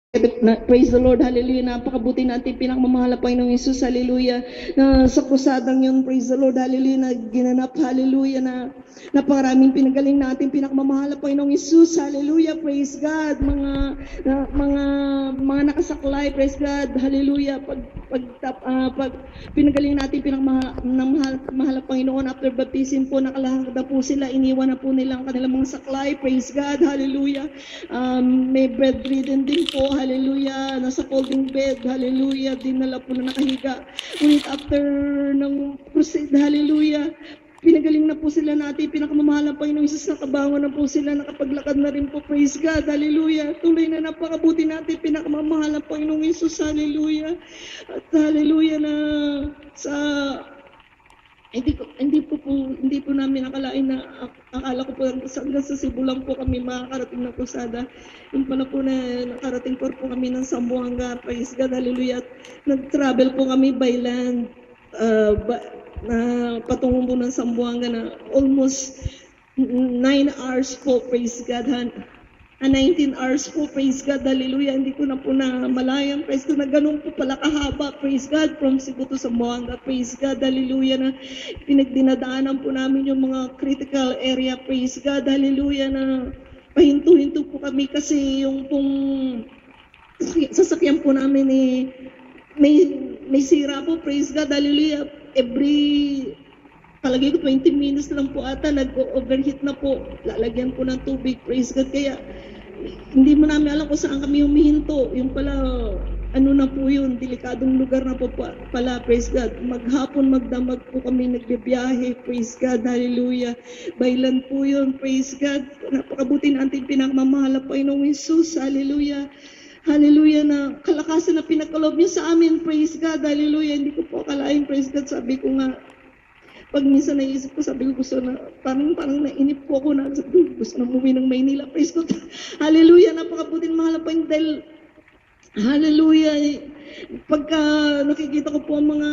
Praise the Lord, hallelujah, napakabuti natin, pinakmamahal na Panginoong Isus, hallelujah, na sa kusadang yun, praise the Lord, hallelujah, na ginanap, hallelujah, na napakaraming pinagaling natin, pinakmamahal na Panginoong Isus, hallelujah, praise God, mga nakasaklay, praise God, hallelujah, pag pinagaling natin, pinakmahal na Panginoon, after baptism po, nakalahag na po sila, iniwan na po nila ang kanilang mga saklay, praise God, hallelujah, may bedridden din po, hallelujah, nasa folding bed, hallelujah, dinala po na nakahiga. Ngunit after ng crusade, hallelujah, pinagaling na po sila natin, pinakamamahal na Panginoong Isus, nakabangon na po sila, nakapaglakad na rin po, praise God, hallelujah, tuloy na napakabuti natin, pinakamamahal na Panginoong Isus, hallelujah, at hallelujah na sa hindi po namin akalain na akala ko po hanggang sa Cebu lang po kami makakarating ng krusada. Yung pala po na nakarating po kami ng Zamboanga, praise God, hallelujah. At nag-travel po kami by land, na patungo po ng Zamboanga na almost 9 hours po, praise God. 19 hours po, praise God, hallelujah. Hindi ko na po na malayan, praise God, na ganun po pala kahaba, praise God, from Cebu to Zamboanga, praise God, hallelujah, na pinagdinadaanan po namin yung mga critical area, praise God, hallelujah, na pahinto-hinto po kami kasi yung pong sasakyan po namin may sira po, praise God, hallelujah, palagay ko 20 minutes lang po ata, nag-overheat na po, lalagyan po ng tubig, praise God, kaya hindi mo namin alam kung saan kami humihinto, yung pala, ano na po yun, delikadong lugar na po pala, praise God, maghapon magdamag po kami nagbibiyahe, praise God, hallelujah, bailan po yun, praise God, napakabuti natin pinakmamahal na Panginoong Isus, hallelujah, hallelujah, na kalakasan na pinagkaloob niya sa amin, praise God, hallelujah, hindi ko po akalain, praise God, sabi ko nga, pag minsan naisip ko, sabi ko gusto na, parang nainip po ako na, sabi ko gusto na umuwi ng Maynila, praise God, hallelujah, napakabuting mahal pa yung dahil, hallelujah, pagka nakikita ko po ang mga,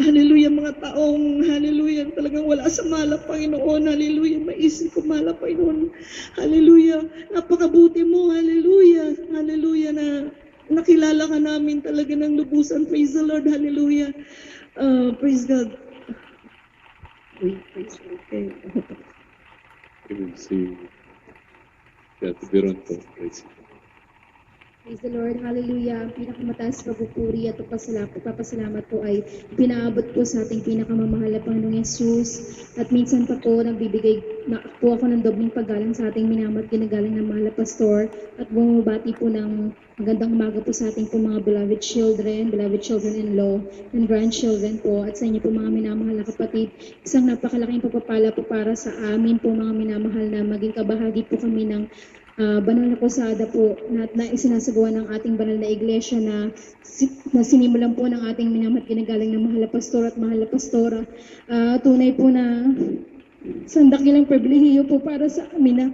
hallelujah, mga taong, hallelujah, talagang wala sa mahal ang Panginoon, hallelujah, maisip ko mahal ang Panginoon, hallelujah, napakabuti mo, hallelujah, hallelujah, na nakilala ka namin talaga ng lubusan, praise the Lord, hallelujah, praise God. Praise the Lord. We will see that Vironto, praise God. Praise the Lord, hallelujah. Ang pinakamataas pagpupuri at pagpapasalamat po ay pinaabot po sa ating pinakamamahal na Panginoong Yesus. At minsan pa po nagbibigay na po ako ng dobling paggalang sa ating minamahal at ginagalang ng mahal na pastor. At bumabati po ng magandang umaga po sa ating po mga beloved children-in-law, and grandchildren po. At sa inyo po mga minamahal na kapatid, isang napakalaking pagpapala po para sa amin po mga minamahal na maging kabahagi po kami ng banal na kusada po na isinasagawa ng ating banal na iglesia na sinimulan po ng ating minamat ginagaling ng mahal na pastor at mahal na pastora. Tunay po na sandakilang pribilehiyo po para sa amin na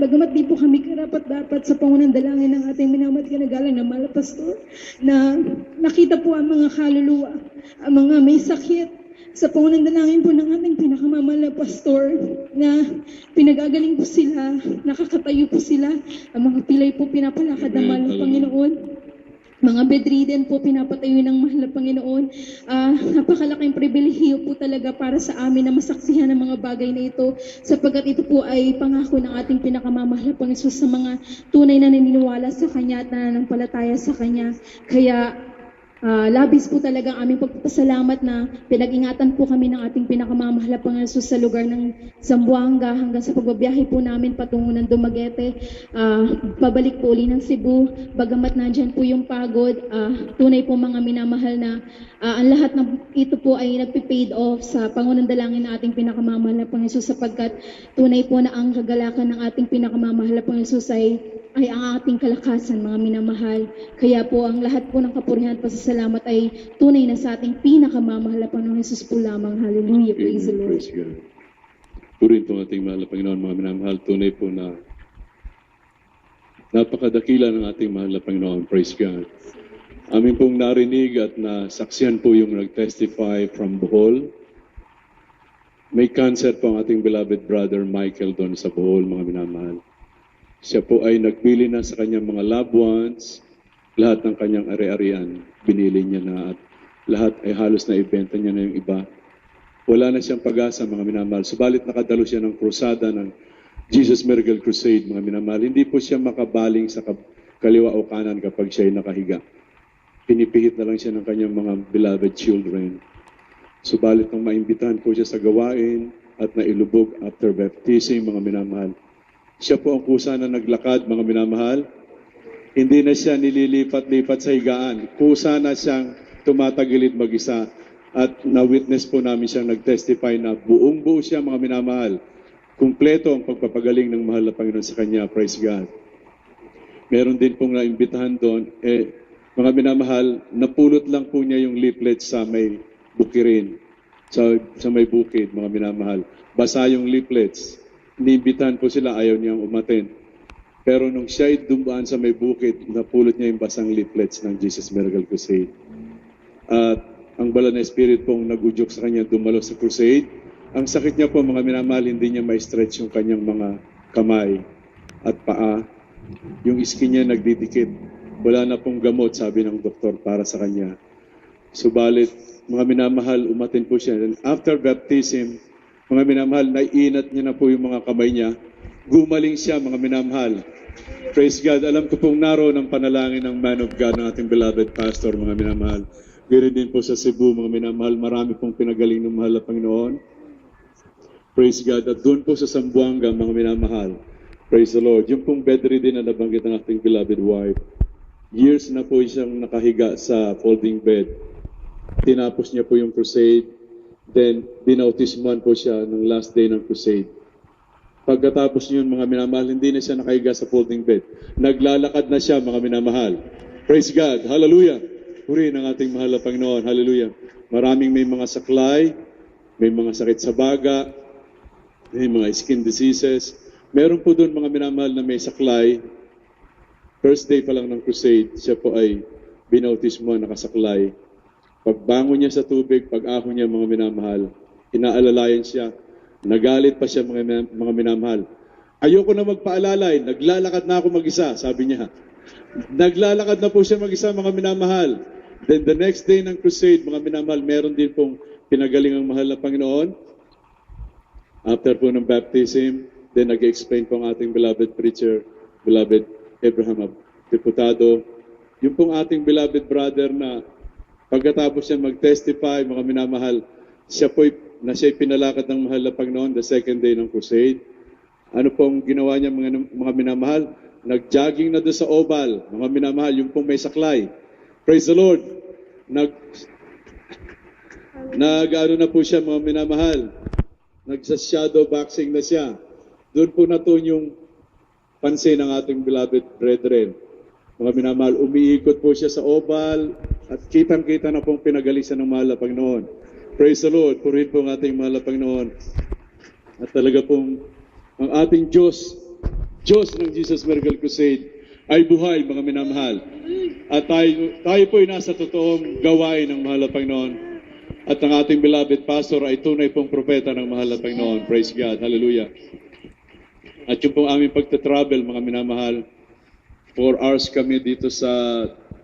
bagamat di po kami karapat-dapat sa pangunandalangin ng ating minamat ginagaling ng mahal na pastor na nakita po ang mga kaluluwa, ang mga may sakit sa pangunandalangin po ng ating pinakamamahal na pastor na pinagagaling po sila, nakakatayo po sila, ang mga pilay po pinapalakad ng mahal ng Panginoon, mga bedridden po pinapatayo ng mahal na Panginoon. Napakalaking pribilehiyo po talaga para sa amin na masaksihan ang mga bagay na ito sapagkat ito po ay pangako ng ating pinakamamahal na Panginoon sa mga tunay na naniniwala sa Kanya at nananampalataya sa Kanya. Kaya labis po talaga ang aming pagpapasalamat na pinag-ingatan po kami ng ating pinakamamahal na Panginoon sa lugar ng Zamboanga hanggang sa pagbabiyahe po namin patungo ng Dumaguete, pabalik po uli ng Cebu. Bagamat nandyan po yung pagod, tunay po mga minamahal na ang lahat ng ito po ay nagpipaid off sa pangunandalangin ng ating pinakamamahal na Panginoon sapagkat tunay po na ang kagalakan ng ating pinakamamahal na Panginoon ay ang ating kalakasan, mga minamahal. Kaya po ang lahat po ng kapurihan at pasasalamat ay tunay na sa ating pinakamamahal na Panginoong Jesus po lamang. Hallelujah. Praise the Lord. Praise God. Purin po ating mahal na Panginoon, mga minamahal, tunay po na napakadakila ng ating mahal na Panginoon. Praise God. Amin pong narinig at nasaksihan po yung nag-testify from Bohol. May cancer po ang ating beloved brother Michael doon sa Bohol, mga minamahal. Siya po ay nagbili na sa kanyang mga loved ones, lahat ng kanyang ari-arian, binili niya na at lahat ay halos na ibenta niya na yung iba. Wala na siyang pag-asa, mga minamahal. Subalit nakadalo siya ng krusada ng Jesus Miracle Crusade, mga minamahal. Hindi po siya makabaling sa kaliwa o kanan kapag siya ay nakahiga. Pinipihit na lang siya ng kanyang mga beloved children. Subalit nung maimbitahan po siya sa gawain at nailubog after baptism, mga minamahal, siya po ang kusa na naglakad, mga minamahal. Hindi na siya nililipat-lipat sa higaan. Kusa na siyang tumatagilid mag-isa. At na-witness po namin siyang nag-testify na buong-buo siya, mga minamahal. Kumpleto ang pagpapagaling ng mahal na Panginoon sa kanya. Praise God. Meron din pong naimbitahan doon. Mga minamahal, napulot lang po niya yung leaflet sa may bukirin. Sa may bukid, mga minamahal. Basa yung leaflets. Iniimbitahan po sila, ayaw niyang umaten. Pero nung siya ay dumaan sa may bukid, napulot niya yung basang leaflets ng Jesus Miracle Crusade. At ang banal na Spirit pong nag-udyok sa kanya dumalo sa crusade. Ang sakit niya po, mga minamahal, hindi niya ma-stretch yung kanyang mga kamay at paa. Yung skin niya nagdidikit. Wala na pong gamot, sabi ng doktor, para sa kanya. Subalit, mga minamahal, umatin po siya. And after baptism, mga minamahal, naiinat niya na po yung mga kamay niya. Gumaling siya, mga minamahal. Praise God. Alam ko pong naroon ang panalangin ng man of God, ng ating beloved pastor, mga minamahal. Ganoon din po sa Cebu, mga minamahal, marami pong pinagaling ng mahal na Panginoon. Praise God. At doon po sa Zamboanga, mga minamahal, praise the Lord. Yung pong bedridden na nabanggit ng ating beloved wife, years na po siyang nakahiga sa folding bed. Tinapos niya po yung crusade, then binautismuhan po siya ng last day ng crusade. Pagkatapos yun, mga minamahal, hindi na siya nakahiga sa folding bed. Naglalakad na siya, mga minamahal. Praise God. Hallelujah. Purihin ang ating mahal na Panginoon. Hallelujah. Maraming may mga saklay, may mga sakit sa baga, may mga skin diseases. Meron po doon, mga minamahal, na may saklay. First day pa lang ng crusade, siya po ay binautismuhan, nakasaklay. Pagbangon niya sa tubig, pag-ahon niya, mga minamahal, inaalalayan siya. Nagalit pa siya, mga minamahal. Ayoko na magpaalalay, naglalakad na ako mag-isa, sabi niya. Naglalakad na po siya mag-isa, mga minamahal. Then the next day ng crusade, mga minamahal, meron din pong pinagaling ang mahal na Panginoon. After po ng baptism, then nag-explain po ang ating beloved preacher, beloved Abraham Diputado. Yung pong ating beloved brother na pagkatapos siya mag-testify, mga minamahal, siya siya'y pinalakad ng mahal na Panginoon the second day ng crusade. Ano pong ginawa niya, mga minamahal? Nag-jogging na doon sa oval, mga minamahal, yung pong may saklay. Praise the Lord. Nag-ano na po siya, mga minamahal. Nagsa-shadow boxing na siya. Doon po natun yung pansin ng ating beloved brethren. Mga minamahal, umiikot po siya sa oval at kitang-kita na pong pinagalisan ng mahal na Panginoon. Praise the Lord. Purihin po ang ating mahal na Panginoon. At talaga pong ang ating Diyos ng Jesus Miracle Crusade, ay buhay, mga minamahal. At tayo po ay nasa totoong gawain ng mahal na Panginoon. At ang ating beloved pastor ay tunay pong propeta ng mahal na Panginoon. Praise God. Hallelujah. At yung pong aming pagtatravel, mga minamahal, 4 hours kami dito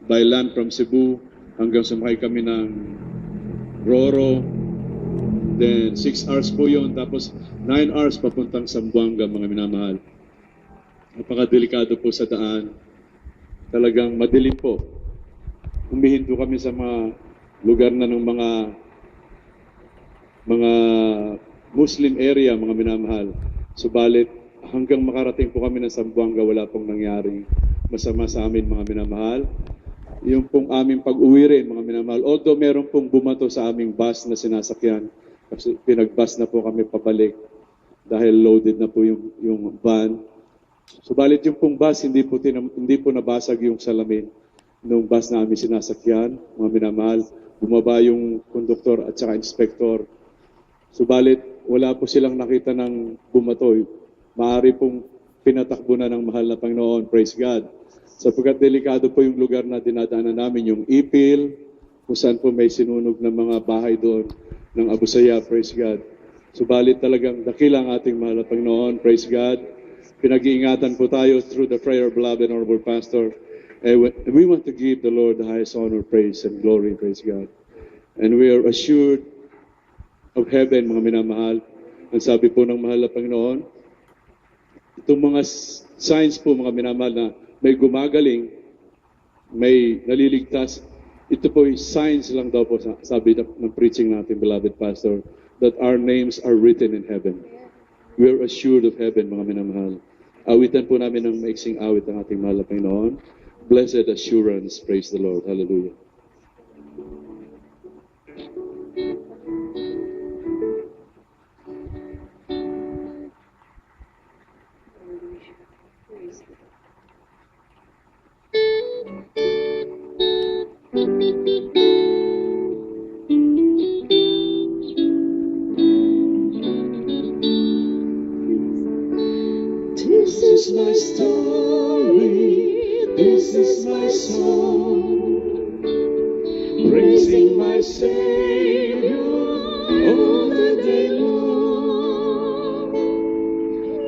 by land from Cebu hanggang sumakay kami ng Roro. Then 6 hours po yun. Tapos 9 hours papuntang Zamboanga, mga minamahal. Napakadelikado po sa daan. Talagang madilim po. Humihinto kami sa mga lugar na ng mga Muslim area, mga minamahal. Subalit, hanggang makarating po kami ng Zamboanga, wala pong nangyaring masama sa amin, mga minamahal. Yung pong aming pag-uwi rin, mga minamahal. Although meron pong bumato sa aming bus na sinasakyan, kasi pinag-bus na po kami pabalik dahil loaded na po yung van. Subalit yung pong bus, hindi po nabasag yung salamin nung bus na aming sinasakyan, mga minamahal. Bumaba yung konduktor at saka inspektor. Subalit, wala po silang nakita ng bumatoy. Maaari pong pinatakbo na ng mahal na Panginoon. Praise God. Sapagkat delikado po yung lugar na dinadaanan namin, yung Ipil, kung saan po may sinunog ng mga bahay doon ng Abu Sayyaf. Praise God. Subalit talagang dakila ang ating mahal na Panginoon. Praise God. pinag-iingatan po tayo through the prayer of beloved and honorable pastor. We want to give the Lord the highest honor, praise, and glory, praise God. And we are assured of heaven, mga minamahal. Ang sabi po ng mahal na Panginoon, itong mga signs po, mga minamahal, na may gumagaling, may naliligtas, ito po yung signs lang daw po, sabi ng preaching natin, beloved pastor, that our names are written in heaven. We are assured of heaven, mga minamahal. Awitan po namin ng maiksing awit ang ating mahal na Panginoon. Blessed assurance, praise the Lord. Hallelujah. This is my story, this is my song, praising my Savior all the day long.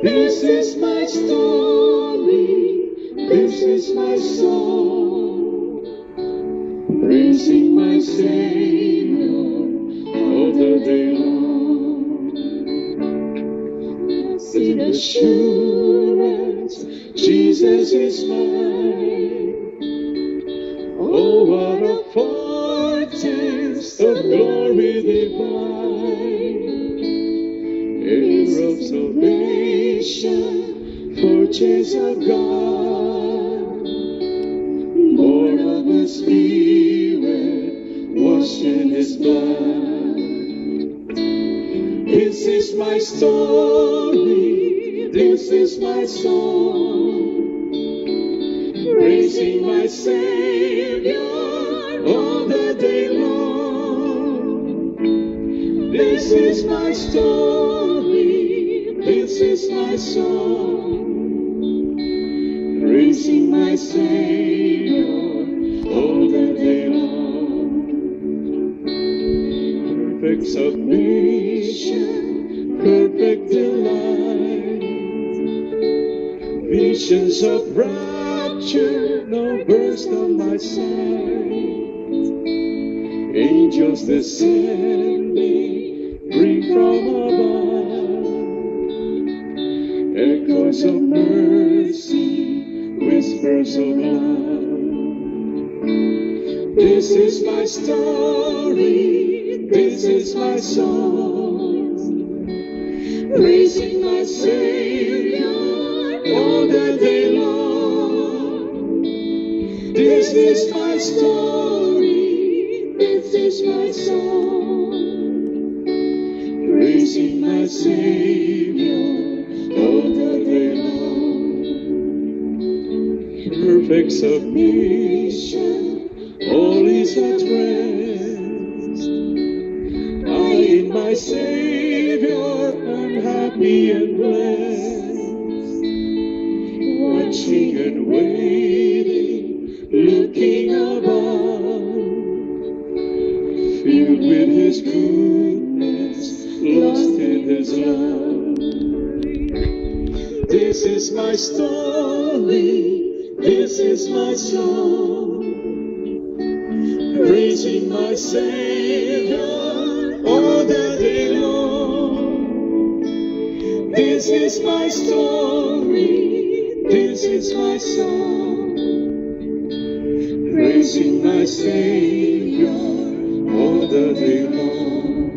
This is my story, this is my song, praising my Savior all the day long. Blessed assurance, Jesus is mine. Oh, what a foretaste of glory divine, heir of salvation, purchase of God, born of His Spirit, washed in His blood. This is my story, this is my song, praising my Savior all the day long. This is my story, this is my song, praising my Savior all the day long. Perfect submission, perfect delight, visions of rapture now burst on my sight. Angels descending, bring from above, echoes of mercy, whispers of love. This is my story, this is my song, praising my Savior all the day long. This is my story, this is my song, praising my Savior all the day long. Perfect submission, all is at rest. I in my Savior am happy and blessed, watching and waiting, looking above, filled with His goodness, lost in His love. This is my story, this is my song, praising my Savior all the day long. This is my story, this is my song, praising my Savior all the day long.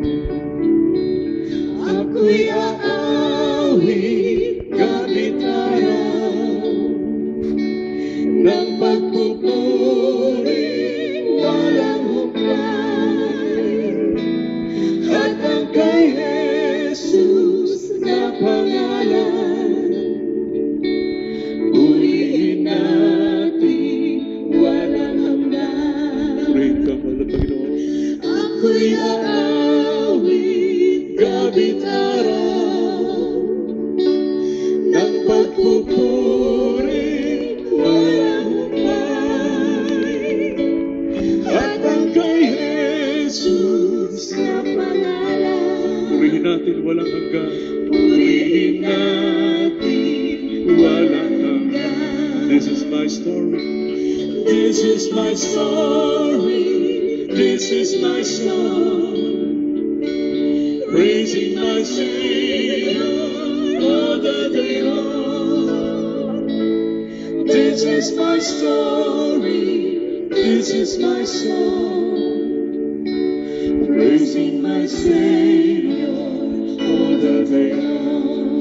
Ako'y aawit, gamit araw, ng pagpupuri, walang hukay, at ang kay Jesus na pangalan, purihin natin walang hanggan. Purihin ka, mahal na Panginoon. Ako'y aawit, gabit araw, ng pagpupuri, walang hukay, at ang kay Jesus na pangalan. Purihin natin walang hanggan. Purihin natin story. This is my story. This is my song. Praising my Savior all the day long. This is my story. This is my song. Praising my Savior all the day long.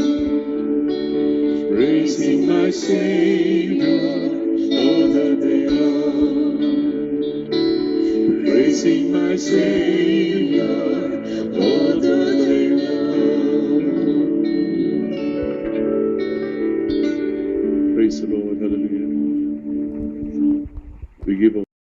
Praising my Savior all the day long. Praising my Savior.